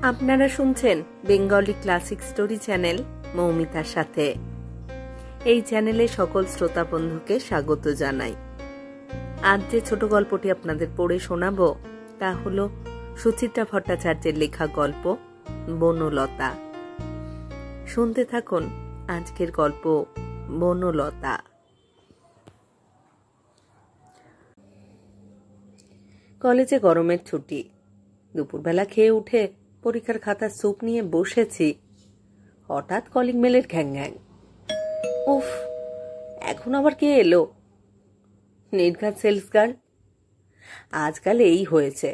আপনারা শুনছেন Bengali classic story channel মৌমিতার সাথে। এই চ্যানেলে সকল শ্রোতা বন্ধুকে স্বাগত জানাই। আজ যে ছোট গল্পটি আপনাদের পড়ে শোনাব তা হল সুচিত্রা ভট্টাচার্যের লেখা গল্প বনলতা। শুনতে থাকুন আজকের গল্প বনলতা। কলেজে গরমের ছুটি। দুপুরবেলা খেয়ে উঠে পরীক্ষার খাতার স্যুপ নিয়ে বসেছি, হঠাৎ কলিং বেলের ঘ্যাং ঘ্যাং। উফ, এখন আবার কে এলো? নির্ঘাত সেলস গার্ল। আজকাল এই হয়েছে,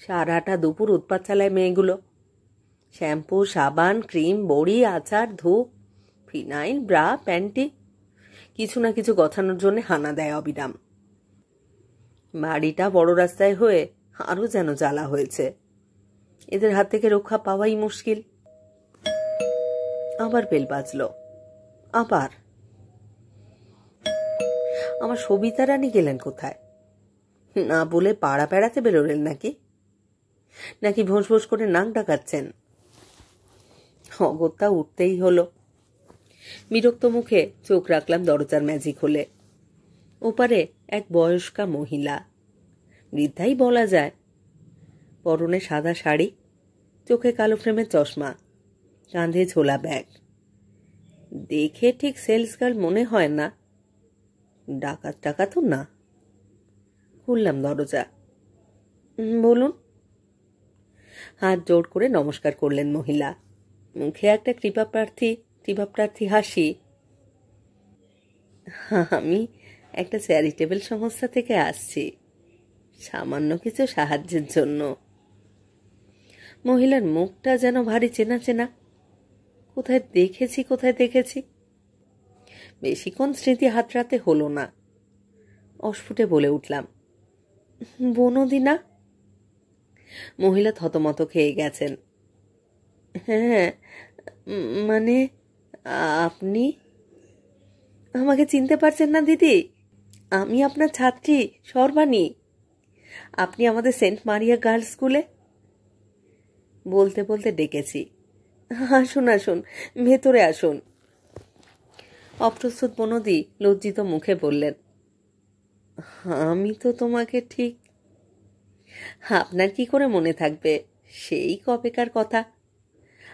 সারাটা দুপুর উৎপাত চালায় মেয়েগুলো। শ্যাম্পু, সাবান, ক্রিম, বড়ি, আচার, ধূপ, ফিনাইল, ব্রা, প্যান্টি, কিছু না কিছু গছানোর জন্য হানা দেয় অবিরাম। বাড়িটা বড় রাস্তায় হয়ে আরো যেন জ্বালা হয়েছে। এদের হাত থেকে রক্ষা পাওয়াই মুশকিল। আবার বেল বাজল। আবার আমার সবিতা রানী গেলেন কোথায়? না বলে পাড়া বেড়াতে বেরোলেন নাকি ভোঁস ভোঁস করে নাক ডাকাচ্ছেন? অগত্যা উঠতেই হলো। বিরক্ত মুখে চোখ রাখলাম দরজার ম্যাজিক হলে। ওপারে এক বয়স্কা মহিলা, বৃদ্ধাই বলা যায়। পরনে সাদা শাড়ি, চোখে কালো ফ্রেমের চশমা, কাঁধে ঝোলা ব্যাগ। দেখে ঠিক সেলস গার্ল মনে হয় না। ডাকাত টাকা তো না। খুললাম দরজা। বলুন। হাত জোড় করে নমস্কার করলেন মহিলা, মুখে একটা কৃপাপ্রার্থী হাসি। আমি একটা চ্যারিটেবল সংস্থা থেকে আসছি, সামান্য কিছু সাহায্যের জন্য। মহিলার মুখটা যেন ভারী চেনা চেনা। কোথায় দেখেছি। বেশিক্ষণ স্মৃতি হাতড়াতে হলো না। অস্ফুটে বলে উঠলাম, বনদি না? মহিলা থতমত খেয়ে গেছেন। হ্যাঁ, মানে আপনি আমাকে চিনতে পারছেন না দিদি? আমি আপনার ছাত্রী সর্বাণী। আপনি আমাদের সেন্ট মারিয়া গার্লস স্কুলে। বলতে বলতে ডেকেছি, আসুন, ভেতরে আসুন। অপ্রস্তুত বনদি লজ্জিত মুখে বললেন, আমি তো তোমাকে ঠিক। আপনার কি করে মনে থাকবে? সেই কবেকার কথা।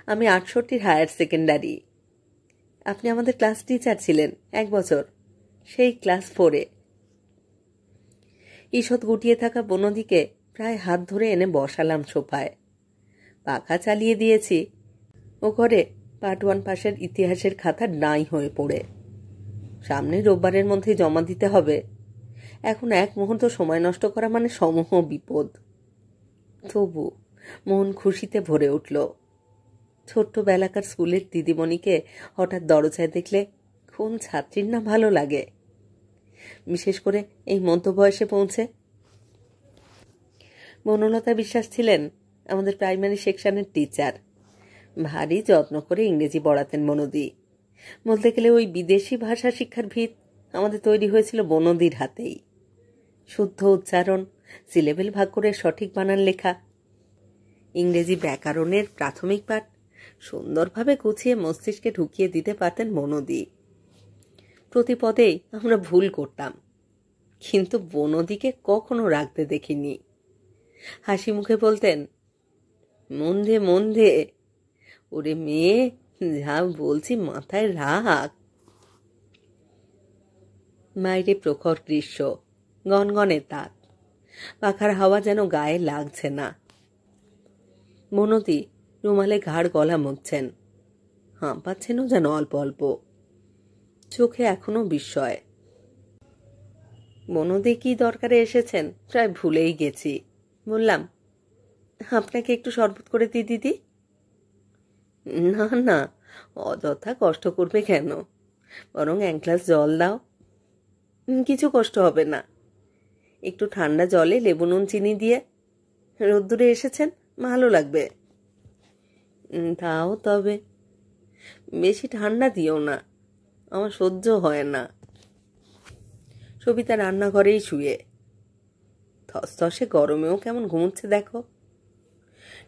আমি 68 হায়ার সেকেন্ডারি। আপনি আমাদের ক্লাস টিচার ছিলেন 1 বছর, সেই ক্লাস 4-এ। ঈষৎ গুটিয়ে থাকা বনদিকে প্রায় হাত ধরে এনে বসালাম সোফায়। পাখা চালিয়ে দিয়েছি। ও ঘরে পার্ট 1 পাশের ইতিহাসের খাতা নাই হয়ে পড়ে। সামনে রোববারের মধ্যে জমা দিতে হবে। এখন এক মুহূর্ত সময় নষ্ট করা মানে সমূহ বিপদ। তবু মন খুশিতে ভরে উঠল। ছোট্টবেলাকার স্কুলের দিদিমণিকে হঠাৎ দরজায় দেখলে কোন ছাত্রীর না ভালো লাগে, বিশেষ করে এই মধ্যবয়সে পৌঁছে। বনলতা বিশ্বাস ছিলেন আমাদের প্রাইমারি সেকশনের টিচার। ভারী যত্ন করে ইংরেজি পড়াতেন বনদি। বলতে গেলে ওই বিদেশি ভাষা শিক্ষার ভিত আমাদের তৈরি হয়েছিল বনদির হাতেই। শুদ্ধ উচ্চারণ, সিলেবেল ভাগ করে সঠিক বানান লেখা, ইংরেজি ব্যাকরণের প্রাথমিক পাঠ সুন্দরভাবে গুছিয়ে মস্তিষ্কে ঢুকিয়ে দিতে পারতেন বনদি। প্রতি পদেই আমরা ভুল করতাম, কিন্তু বনদিকে কখনো রাখতে দেখিনি। হাসি মুখে বলতেন, মন দে ওরে মেয়ে, যা বলছি মাথায় রাখ। বাইরে প্রখর গ্রীষ্ম, গনগনে তাপ, পাখার হাওয়া যেন গায়ে লাগছে না। বনদি রুমালে ঘাড় গলা মুছছেন, হাঁপাচ্ছেনও যেন অল্প অল্প। চোখে এখনো বিস্ময়। বনদি কি দরকারে এসেছেন প্রায় ভুলেই গেছি। বললাম, আপনাকে একটু শরবত করে দিই দিদি। না, অযথা কষ্ট করবে কেন, বরং 1 গ্লাস জল দাও। কিছু কষ্ট হবে না, একটু ঠান্ডা জলে লেবু নুন চিনি দিয়ে। রোদ্দুরে এসেছেন, ভালো লাগবে। তাও তবে বেশি ঠান্ডা দিও না, আমার সহ্য হয় না। সবিতা রান্নাঘরেই শুয়ে, থসথসে গরমেও কেমন ঘুমোচ্ছে দেখো।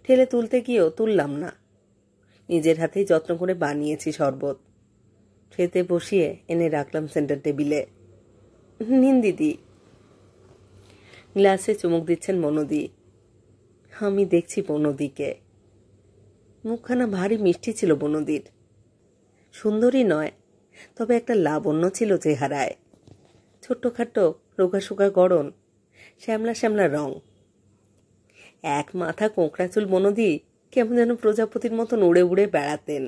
ঠেলে তুলতে গিয়েও তুললাম না। নিজের হাতেই যত্ন করে বানিয়েছি শরবত। ট্রেতে বসিয়ে এনে রাখলাম সেন্টার টেবিলে। নিন দিদি। গ্লাসে চুমুক দিচ্ছেন বনদি। আমি দেখছি বনদিকে। মুখখানা ভারী মিষ্টি ছিল বনদির। সুন্দরী নয়, তবে একটা লাবণ্য ছিল চেহারায়। ছোট্টখাট্টো রোগাশোকা গড়ন, শ্যামলা শ্যামলা রং। এক মাথা কোঁকড়া চুল বনদি কেমন যেন প্রজাপতির মতন উড়ে উড়ে বেড়াতেন।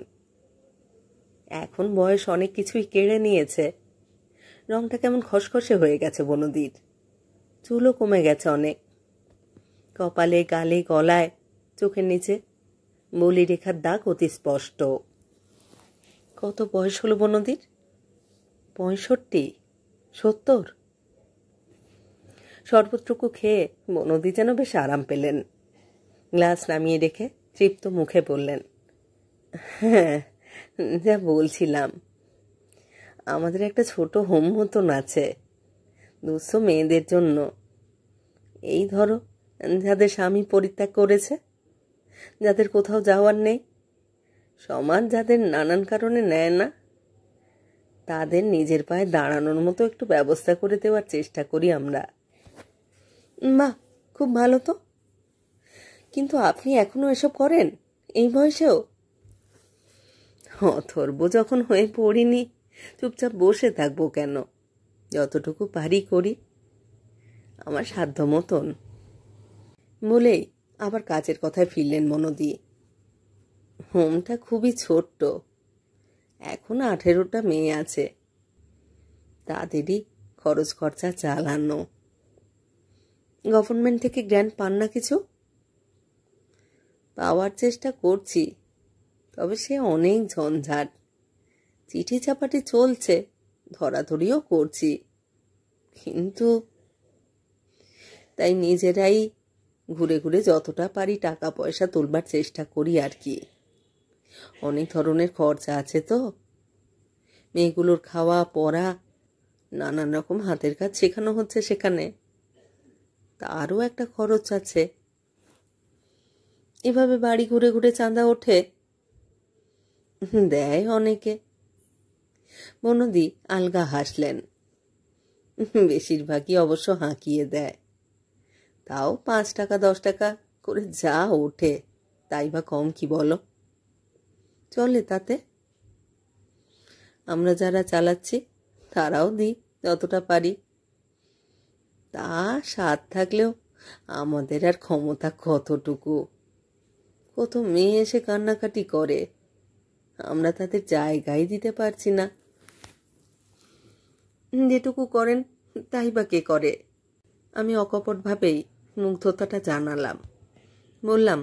এখন বয়স অনেক কিছুই কেড়ে নিয়েছে। রংটা কেমন খসখসে হয়ে গেছে বনদির। চুলও কমে গেছে অনেক। কপালে, গালে, গলায়, চোখের নিচে বলি রেখার দাগ অতি স্পষ্ট। কত বয়স হলো বনদির? 65, 70? শরবতটুকু খেয়ে বনদি যেন বেশ আরাম পেলেন। গ্লাস নামিয়ে রেখে তৃপ্ত মুখে বললেন, হ্যাঁ, যা বলছিলাম, আমাদের একটা ছোট হোম মতন আছে 200 মেয়েদের জন্য। এই ধরো, যাদের স্বামী পরিত্যাগ করেছে, যাদের কোথাও যাওয়ার নেই, সমাজ যাদের নানান কারণে নেয় না, তাদের নিজের পায়ে দাঁড়ানোর মতো একটু ব্যবস্থা করে দেওয়ার চেষ্টা করি আমরা। বাহ, খুব ভালো তো। কিন্তু আপনি এখনো এসব করেন এই বয়সেও? অথর্ব যখন হয়ে পড়িনি, চুপচাপ বসে থাকবো কেন? যতটুকু পারি করি, আমার সাধ্য মতন। বলেই আবার কাজের কথায় ফিরলেন বনদি। হোমটা খুবই ছোট্ট। এখন 18টা মেয়ে আছে। তাদেরই খরচ খরচা চালানো। গভর্নমেন্ট থেকে গ্র্যান্ট পান না কিছু? পাওয়ার চেষ্টা করছি, তবে সে অনেক ঝঞ্ঝাট। চিঠি চাপাটি চলছে, ধরাধরিও করছি, কিন্তু তাই নিজেরাই ঘুরে ঘুরে যতটা পারি টাকা পয়সা তুলবার চেষ্টা করি আর কি। অনেক ধরনের খরচা আছে তো। মেয়েগুলোর খাওয়া পড়া, নানান রকম হাতের কাজ শেখানো হচ্ছে সেখানে, তারও একটা খরচ আছে। এভাবে বাড়ি ঘুরে ঘুরে চাঁদা ওঠে, দেয় অনেকে। বনদি আলগা হাসলেন। বেশিরভাগই অবশ্য হাঁকিয়ে দেয়। তাও 5 টাকা 10 টাকা করে যা ওঠে, তাই বা কম কি বলো? চলে তাতে। আমরা যারা চালাচ্ছি তারাও দিই যতটা পারি। তা স্বাদ থাকলেও আমাদের আর ক্ষমতা কতটুকু? কত মেয়ে এসে কান্নাকাটি করে, আমরা তাদের জায়গায় দিতে পারছি না। যেটুকু করেন তাই বা কে করে? আমি অকপটভাবেই মুগ্ধতাটা জানালাম। বললাম,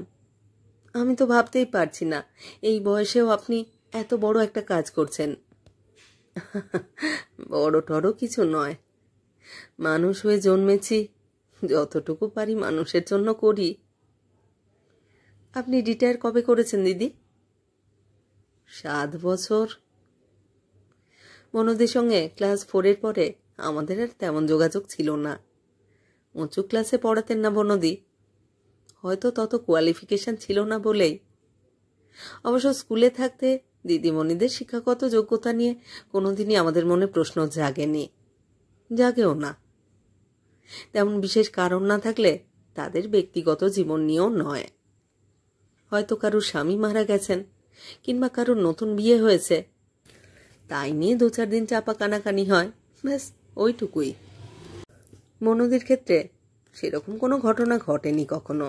আমি তো ভাবতেই পারছি না এই বয়সেও আপনি এত বড় একটা কাজ করছেন। বড় টড় কিছু নয়, মানুষ হয়ে জন্মেছি, যতটুকু পারি মানুষের জন্য করি। আপনি রিটায়ার কবে করেছেন দিদি? 7 বছর। বনদির সঙ্গে ক্লাস 4 পরে আমাদের আর তেমন যোগাযোগ ছিল না। উঁচু ক্লাসে পড়াতেন না বনদি, হয়তো তত কোয়ালিফিকেশন ছিল না বলেই। অবশ্য স্কুলে থাকতে দিদিমণিদের শিক্ষাগত যোগ্যতা নিয়ে কোনোদিনই আমাদের মনে প্রশ্ন জাগেনি, জাগেও না। তেমন বিশেষ কারণ না থাকলে তাদের ব্যক্তিগত জীবন নিয়েও নয়। হয়তো কারোর স্বামী মারা গেছেন, কিংবা কারোর নতুন বিয়ে হয়েছে, তাই নিয়ে 2-4 দিন চাপা কানাকানি হয়, ব্যাস ওইটুকুই। বনদির ক্ষেত্রে সেরকম কোনো ঘটনা ঘটেনি কখনো।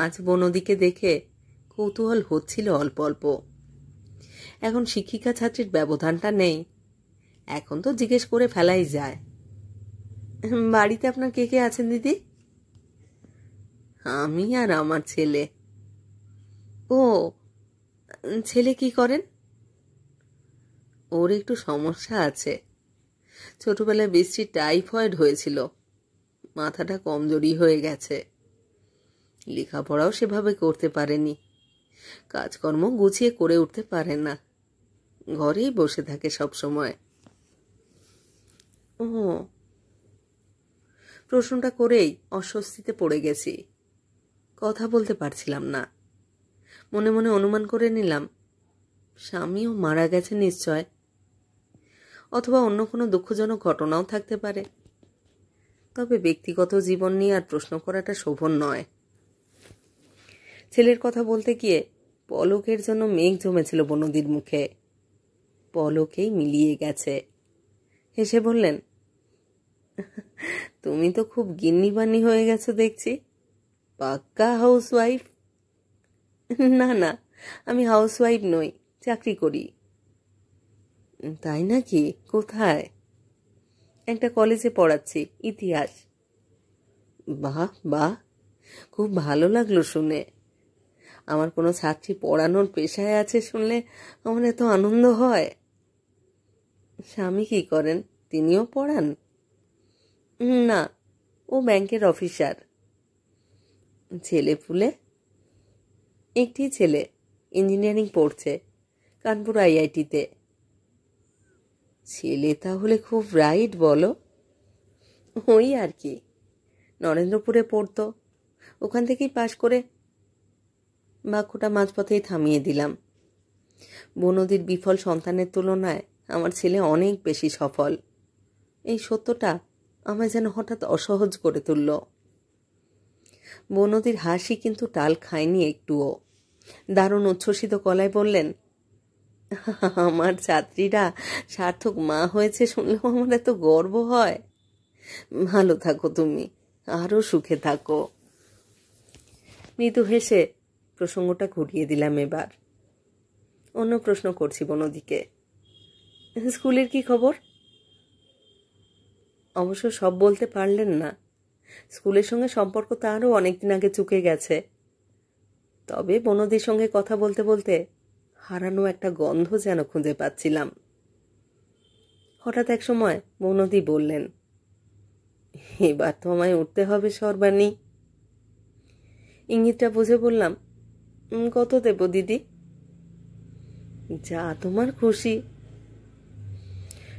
আজ বনদিকে দেখে কৌতূহল হচ্ছিল অল্প অল্প। এখন শিক্ষিকা ছাত্রীর ব্যবধানটা নেই, এখন তো জিজ্ঞেস করে ফেলাই যায়, বাড়িতে আপনার কে কে আছেন দিদি? আমি আর আমার ছেলে। ও, ছেলে কি করেন? ওর একটু সমস্যা আছে। ছোটবেলায় বিশ্রী টাইফয়েড হয়েছিল, মাথাটা কমজোরি হয়ে গেছে। লেখাপড়াও সেভাবে করতে পারেনি, কাজকর্ম গুছিয়ে করে উঠতে পারে না, ঘরেই বসে থাকে সব সময়। ও, প্রশ্নটা করেই অস্বস্তিতে পড়ে গেছি। কথা বলতে পারছিলাম না। মনে মনে অনুমান করে নিলাম স্বামীও মারা গেছে নিশ্চয়, অথবা অন্য কোনো দুঃখজনক ঘটনাও থাকতে পারে। তবে ব্যক্তিগত জীবন নিয়ে আর প্রশ্ন করাটা শোভন নয়। ছেলের কথা বলতে গিয়ে পলকের জন্য মেঘ জমেছিল বনদীর মুখে। পলকেই মিলিয়ে গেছে। হেসে বললেন, তুমি তো খুব গিন্নিবান্নি হয়ে গেছো দেখছি। পাক্কা হাউসওয়াইফ? না না, আমি হাউসওয়াইফ নই, চাকরি করি। তাই নাকি? কোথায়? একটা কলেজে পড়াচ্ছি, ইতিহাস। বাহ বাহ, খুব ভালো লাগলো শুনে। আমার কোনো ছাত্রী পড়ানোর পেশায় আছে শুনলে আমার এত আনন্দ হয়। স্বামী কি করেন? তিনিও পড়ান? না, ও ব্যাংকের অফিসার। ছেলে পুলে? একটি ছেলে ইঞ্জিনিয়ারিং পড়ছে কানপুর আইআইটিতে। ছেলে তাহলে খুব ব্রাইট বলো? ওই আর কি, নরেন্দ্রপুরে পড়তো, ওখান থেকেই পাশ করে। বাক্যটা মাঝপথেই থামিয়ে দিলাম। বনদীর বিফল সন্তানের তুলনায় আমার ছেলে অনেক বেশি সফল। এই সত্যটা আমায় যেন হঠাৎ অসহজ করে তুলল। বনদীর হাসি কিন্তু টাল খায়নি একটুও। দারুণ উচ্ছ্বসিত গলায় বললেন, আমার ছাত্রীরা সার্থক মা হয়েছে শুনলেও আমার এত গর্ব হয়। ভালো থাকো তুমি, আরো সুখে থাকো। মৃদু হেসে প্রসঙ্গটা ঘুরিয়ে দিলাম। এবার অন্য প্রশ্ন করছি বনদীকে, স্কুলের কি খবর? অবশ্য সব বলতে পারলেন না। স্কুলের সঙ্গে সম্পর্ক তারও অনেকদিন আগে চুকে গেছে। তবে বনদীর সঙ্গে কথা বলতে বলতে হারানো একটা গন্ধ যেন খুঁজে পাচ্ছিলাম। হঠাৎ এক সময় বনদী বললেন, এবার তো আমায় উঠতে হবে সর্বাণী। ইঙ্গিতটা বুঝে বললাম, কত দেব দিদি? যা তোমার খুশি।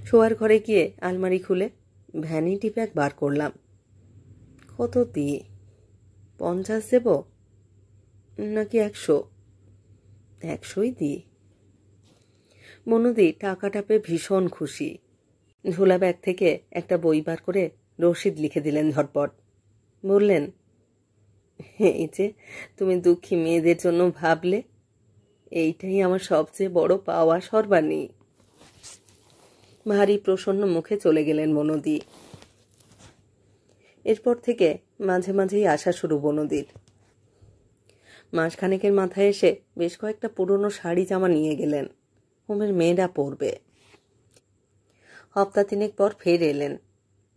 শোয়ার ঘরে গিয়ে আলমারি খুলে ভ্যানিটি ব্যাগ বার করলাম। কত দিয়ে? 50 দেব নাকি 100? 100ই দিই। বনদী টাকাটা পেয়ে ভীষণ খুশি। ঝোলা ব্যাগ থেকে একটা বই বার করে রসিদ লিখে দিলেন ঝটপট। বললেন, এই যে তুমি দুঃখী মেয়েদের জন্য ভাবলে, এইটাই আমার সবচেয়ে বড় পাওয়া সর্বাণী। ভারী প্রসন্ন মুখে চলে গেলেন বনদী। এরপর থেকে মাঝে মাঝেই আসা শুরু বনদীর। মাসখানেকের মাথায় এসে বেশ কয়েকটা পুরনো শাড়ি জামা নিয়ে গেলেন, হোমের মেয়েরা পরবে। হপ্তা তিনেক পর ফের এলেন।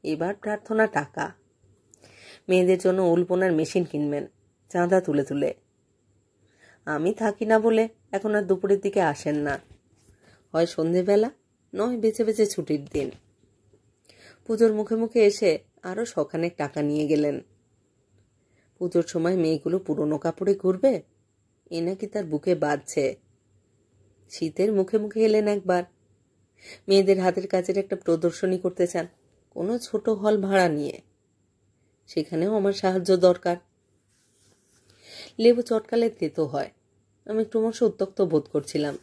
এবার প্রার্থনা টাকা। মেয়েদের জন্য উল বোনার মেশিন কিনবেন, চাঁদা তুলে তুলে। আমি থাকি না বলে এখন আর দুপুরের দিকে আসেন না। হয় সন্ধেবেলা, নয় বেছে বেছে ছুটির দিন। পুজোর মুখে মুখে এসে আরো শখানেক টাকা নিয়ে গেলেন। পুজোর সময় মেয়েগুলো পুরনো কাপড়ে ঘুরবে, এ নাকি তার বুকে বাজছে। শীতের মুখে মুখে এলেন একবার। মেয়েদের হাতের কাজের একটা প্রদর্শনী করতে চান, কোনো ছোট হল ভাড়া নিয়ে। সেখানেও আমার সাহায্য দরকার। লেবু চটকালে তেতো হয়, আমি ক্রমশ উত্তক্ত বোধ করছিলাম।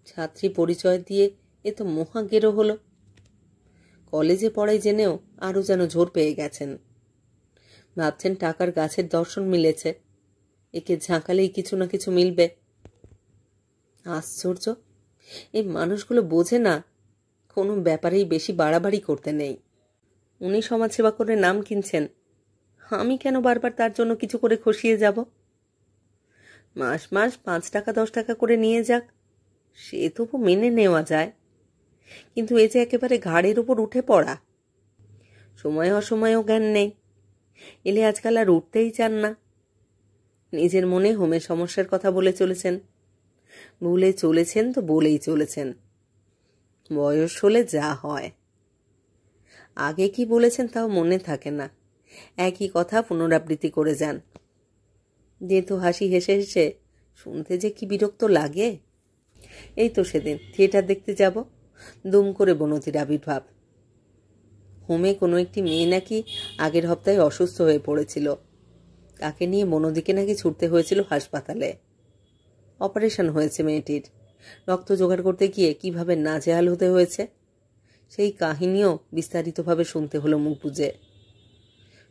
ছাত্রী পরিচয় দিয়ে এ তো মহাগেরো হলো। কলেজে পড়াই জেনেও আরো যেন ঝোর পেয়ে গেছেন। ভাবছেন টাকার গাছের দর্শন মিলেছে, একে ঝাঁকালেই কিছু না কিছু মিলবে। আশ্চর্য, এই মানুষগুলো বোঝে না কোনো ব্যাপারেই বেশি বাড়াবাড়ি করতে নেই। উনি সমাজসেবা করে নাম কিনছেন, আমি কেন বারবার তার জন্য কিছু করে খসিয়ে যাব? মাস মাস 5 টাকা 10 টাকা করে নিয়ে যাক, সে তবু মেনে নেওয়া যায়। কিন্তু এ যে একেবারে ঘাড়ের উপর উঠে পড়া। সময় অসময়েও জ্ঞান নেই, এলে আজকাল আর উঠতেই চান না। নিজের মনে হোমের সমস্যার কথা বলে চলেছেন। ভুলে চলেছেন তো বলেই চলেছেন। বয়স হলে যা হয়। আগে কি বলেছেন তাও মনে থাকে না, একই কথা পুনরাবৃত্তি করে যান। যেহেতু হাসি হেসে হেসে শুনতে যে কি বিরক্ত লাগে। এই তো সেদিন থিয়েটার দেখতে যাব, দুম করে বনতির আবির্ভাব। হোমে কোনো একটি মেয়ে নাকি আগের হপ্তাহে অসুস্থ হয়ে পড়েছিল, তাকে নিয়ে মনোদিকে নাকি ছুটতে হয়েছিল হাসপাতালে। অপারেশন হয়েছে মেয়েটির। রক্ত জোগাড় করতে গিয়ে কিভাবে নাজেহাল হতে হয়েছে সেই কাহিনীও বিস্তারিতভাবে শুনতে হলো মুখ বুজে।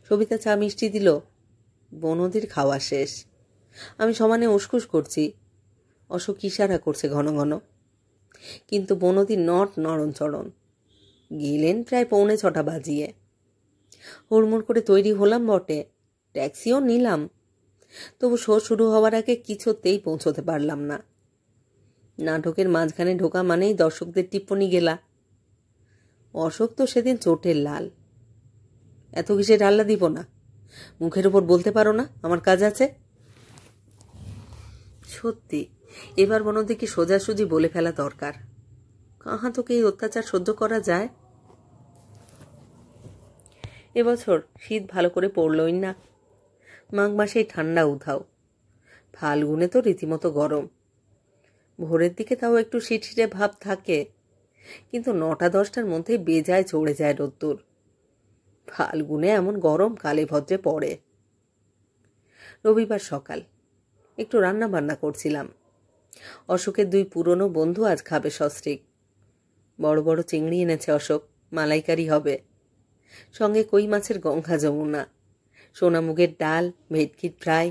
সবিতা চা মিষ্টি দিল। বনদির খাওয়া শেষ। আমি সমানে উসকুস করছি। অশোক ইশারা করছে ঘন ঘন, কিন্তু বনদি নড়নচড়ন। গেলেন প্রায় 6:45 বাজিয়ে। হুড়মুড় করে তৈরি হলাম বটে, ট্যাক্সিও নিলাম, তবু শো শুরু হওয়ার আগে কিছুতেই পৌঁছতে পারলাম না। নাটকের মাঝখানে ঢোকা মানেই দর্শকদের টিপ্পনি গেলা। অশোক তো সেদিন চোটের লাল। এত কিসের আল্লা দিব না? মুখের উপর বলতে পারো না আমার কাজ আছে? সত্যি এবার বনদিকে সোজাসুজি বলে ফেলা দরকার। কাহা তোকে এই অত্যাচার সহ্য করা যায়? এবছর শীত ভালো করে পড়লই না। মাঘ মাসেই ঠান্ডা উধাও, ফাল্গুনে তো রীতিমতো গরম। ভোরের দিকে তাও একটু শীতশীতে ভাব থাকে, কিন্তু 9টা-10টার মধ্যেই বেজায় চড়ে যায় রোদ্দুর। ফাল্গুনে এমন গরম কালে ভদ্রে পড়ে। রবিবার সকাল, একটু রান্না বান্না করছিলাম। অশোকের 2 পুরনো বন্ধু আজ খাবে সস্ত্রীক। বড় বড় চিংড়ি এনেছে অশোক, মালাইকারি হবে। সঙ্গে কই মাছের গঙ্গা যমুনা, সোনামুগের ডাল, ভেটকির ফ্রাই,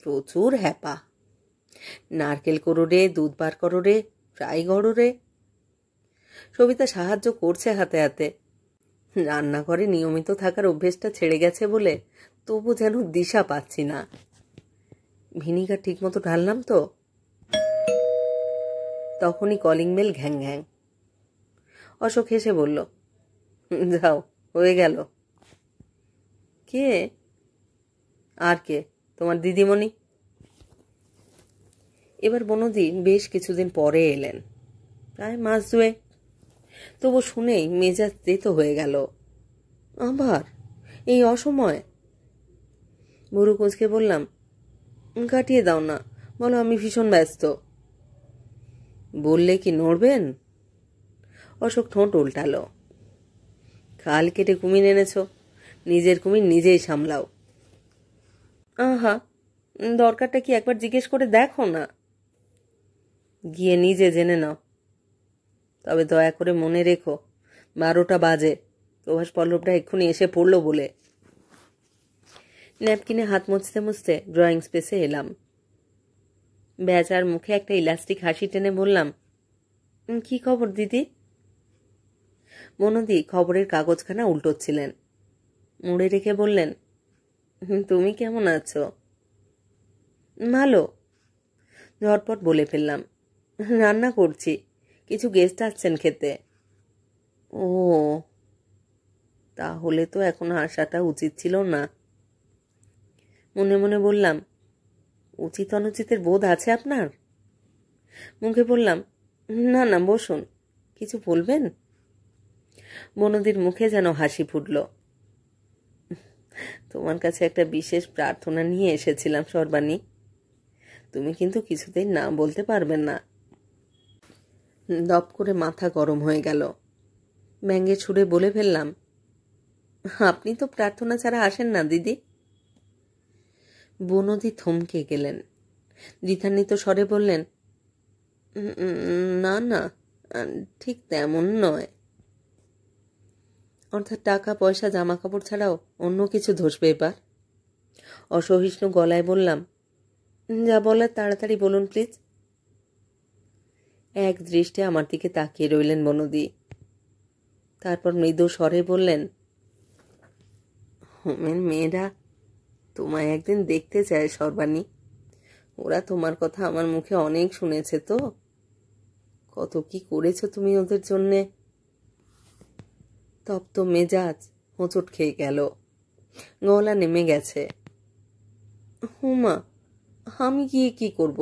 প্রচুর হ্যাপা। নারকেল করো রে, দুধ বার করো রে, ফ্রাই করো রে। সবিতা সাহায্য করছে হাতে হাতে। রান্নাঘরে নিয়মিত থাকার অভ্যেসটা ছেড়ে গেছে বলে তবু যেন দিশা পাচ্ছি না। ভিনিগার ঠিক মতো ঢাললাম তো? তখনই কলিং বেল ঘ্যাং ঘ্যাং। অশোক হেসে বলল, যাও, হয়ে গেল। কে? আর কে? তোমার দিদিমণি। এবার বনদি বেশ কিছুদিন পরে এলেন, প্রায় মাস 2। তবু শুনেই মেজাজ তেতো হয়ে গেল। আবার এই অসময়? বুড়ো কুঁচকে বললাম, কাটিয়ে দাও না, বলো আমি ভীষণ ব্যস্ত। বললে কি নড়বেন? অশোক ঠোঁট উল্টালো। খাল কেটে কুমির এনেছ, নিজের কুমির নিজেই সামলাও। আহা, দরকারটা কি একবার জিজ্ঞেস করে দেখো না। গিয়ে নিজে জেনে নাও। তবে দয়া করে মনে রেখো 12টা বাজে, প্রভাস পল্লবটা এক্ষুনি এসে পড়ল বলে। ন্যাপকিনে হাত মুছতে মুছতে ড্রয়িং স্পেসে এলাম। বেচার মুখে একটা ইলাস্টিক হাসি টেনে বললাম, কি খবর দিদি? বনদি খবরের কাগজখানা উল্টোচ্ছিলেন। মুড়ে রেখে বললেন, তুমি কেমন আছো? ভালো। ঝটপট বলে ফেললাম, রান্না করছি, কিছু গেস্ট আসছেন খেতে। ও, তাহলে তো এখন আসাটা উচিত ছিল না। মনে মনে বললাম, উচিত অনুচিতের বোধ আছে আপনার? মুখে বললাম, না না, বসুন, কিছু বলবেন? বনদির মুখে যেন হাসি ফুটল। তোমার কাছে একটা বিশেষ প্রার্থনা নিয়ে এসেছিলাম সর্বাণী, তুমি কিন্তু কিছুতেই না বলতে পারবেন না। দপ করে মাথা গরম হয়ে গেল। ব্যঙ্গে ছুড়ে বলে ফেললাম, আপনি তো প্রার্থনা ছাড়া আসেন না দিদি। বনদি থমকে গেলেন। দ্বিধান্বিত স্বরে বললেন, না না, ঠিক তেমন নয়। অর্থাৎ টাকা পয়সা জামা কাপড় ছাড়াও অন্য কিছু ধসবে এবার? অসহিষ্ণু গলায় বললাম, যা বলার তাড়াতাড়ি বলুন প্লিজ। এক দৃষ্টে আমার দিকে তাকিয়ে রইলেন বনদি। তারপর মৃদু স্বরে বললেন, হোমের মেয়েরা তোমায় একদিন দেখতে চায় সর্বাণী। ওরা তোমার কথা আমার মুখে অনেক শুনেছে তো, কত কি করেছো তুমি ওদের জন্যে। তপ্ত মেজাজ হোঁচট খেয়ে গেল, গলা নেমে গেছে। হুমা, আমি গিয়ে কি করব?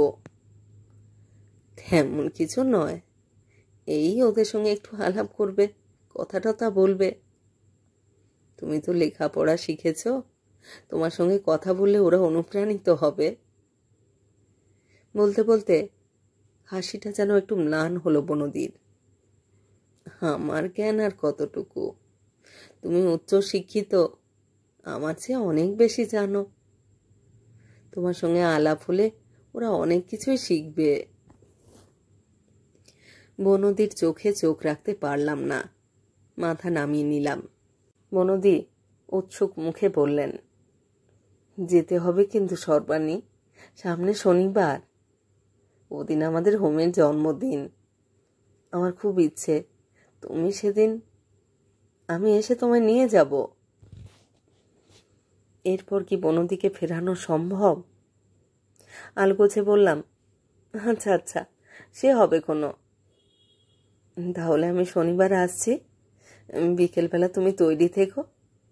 তেমন কিছু নয়, এই ওদের সঙ্গে একটু আলাপ করবে, কথা টথা বলবে। তুমি তো লেখাপড়া শিখেছ, তোমার সঙ্গে কথা বললে ওরা অনুপ্রাণিত হবে। বলতে বলতে হাসিটা যেন একটু ম্লান হলো বনদির। আমার জ্ঞান আর কতটুকু? তুমি উচ্চ শিক্ষিত, আমার চেয়ে অনেক বেশি জানো। তোমার সঙ্গে আলাপ হলে ওরা অনেক কিছুই শিখবে। বনদির চোখে চোখ রাখতে পারলাম না, মাথা নামিয়ে নিলাম। বনদি উৎসুক মুখে বললেন, যেতে হবে কিন্তু সর্বাণী, সামনে শনিবার, ওদিন আমাদের হোমের জন্মদিন। আমার খুব ইচ্ছে তুমি সেদিন, আমি এসে তোমায় নিয়ে যাব। এরপর কি বনদিকে ফেরানো সম্ভব? আলগোছে বললাম, আচ্ছা আচ্ছা, সে হবে কোনো। তাহলে আমি শনিবার আসছি, বিকেলবেলা তুমি তৈরি থেকো,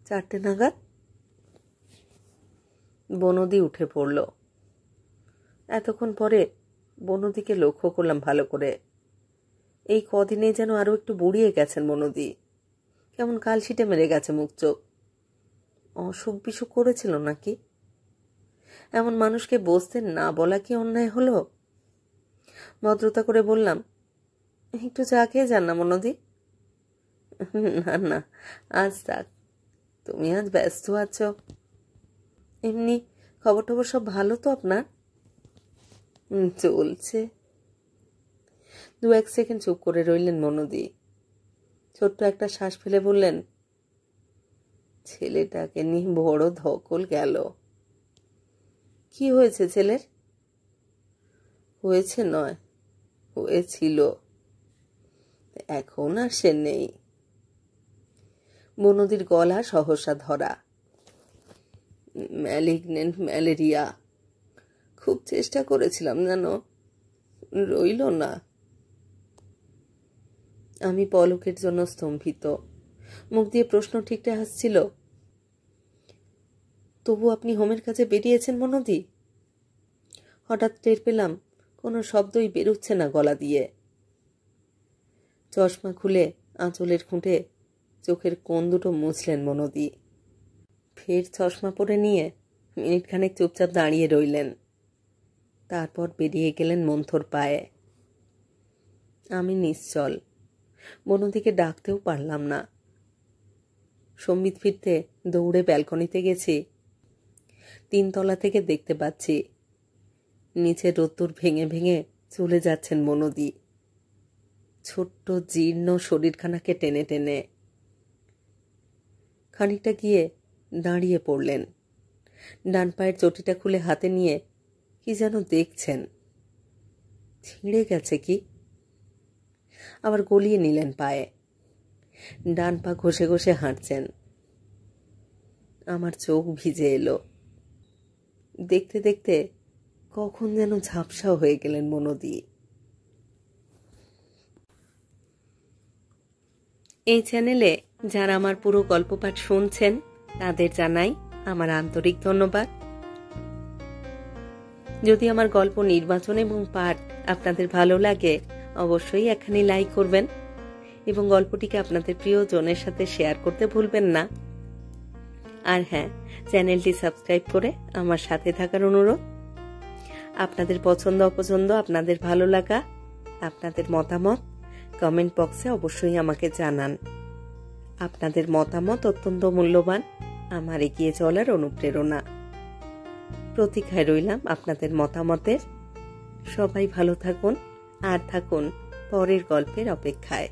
4টে নাগাদ। বনদি উঠে পড়ল। এতক্ষণ পরে বনদিকে লক্ষ্য করলাম ভালো করে। এই কদিনে যেন আরো একটু বুড়িয়ে গেছেন বনদি, কেমন কালশিটে মেরে গেছে মুখ চোখ। অসুখ বিসুখ করেছিল নাকি? এমন মানুষকে বসতে না বলা কি অন্যায় হলো? ভদ্রতা করে বললাম, একটু চা খেয়ে যান না বনদি। না না, আজ থাক, তুমি আজ ব্যস্ত আছো। এমনি খবর টবর সব ভালো তো আপনার? চলছে। 2-1 সেকেন্ড চুপ করে রইলেন বনদি। ছোট্ট একটা শ্বাস ফেলে বললেন, ছেলেটাকে নিয়ে বড় ধকল গেল। কি হয়েছে ছেলের? হয়েছে নয়, হয়েছিল, এখন আর সে নেই। বনদির গলা সহসা ধরা। Malignant malaria. খুব চেষ্টা করেছিলাম জানো, রইল না। আমি পলকের জন্য স্তম্ভিত, মুখ দিয়ে প্রশ্ন ঠিকটা আসছিল, তবু আপনি হোমের কাছে বেরিয়েছেন বনদি? হঠাৎ টের পেলাম কোনো শব্দই বেরোচ্ছে না গলা দিয়ে। চশমা খুলে আঁচলের খুঁটে চোখের কোণ দুটো মুছলেন বনদি। ফের চশমা পরে নিয়ে মিনিটখানেক চুপচাপ দাঁড়িয়ে রইলেন। তারপর বেরিয়ে গেলেন মন্থর পায়ে। আমি নিশ্চল, বনদিকে ডাকতেও পারলাম না। সম্বিত ফিরতে দৌড়ে ব্যালকনিতে গেছি। 3 তলা থেকে দেখতে পাচ্ছি নিচে রোদ্দুর ভেঙে ভেঙে চলে যাচ্ছেন বনদি, ছোট্ট জীর্ণ শরীরখানাকে টেনে টেনে। খানিকটা গিয়ে দাঁড়িয়ে পড়লেন, ডান পায়ের চটিটা খুলে হাতে নিয়ে কি যেন দেখছেন। ছিঁড়ে গেছে কি? আবার গলিয়ে নিলেন পায়ে, ডান পা ঘষে ঘষে হাঁটছেন। আমার চোখ ভিজে এলো। দেখতে দেখতে কখন যেন ঝাপসা হয়ে গেলেন বনদি। এই চ্যানেলে যারা আমার পুরো গল্প পাঠ শুনছেন তাদের জানাই আমার আন্তরিক ধন্যবাদ। যদি আমার গল্প নির্বাচন এবং পাঠ আপনাদের ভালো লাগে, অবশ্যই একখানি লাইক করবেন এবং গল্পটিকে আপনাদের প্রিয়জনের সাথে শেয়ার করতে ভুলবেন না। আর হ্যাঁ, চ্যানেলটি সাবস্ক্রাইব করে আমার সাথে থাকার অনুরোধ। আপনাদের পছন্দ অপছন্দ, আপনাদের ভালো লাগা, আপনাদের মতামত কমেন্ট বক্সে অবশ্যই আমাকে জানান। আপনাদের মতামত অত্যন্ত মূল্যবান, আমার এগিয়ে চলার অনুপ্রেরণা। প্রতীক্ষায় রইলাম আপনাদের মতামতের। সবাই ভালো থাকুন আর থাকুন পরের গল্পের অপেক্ষায়।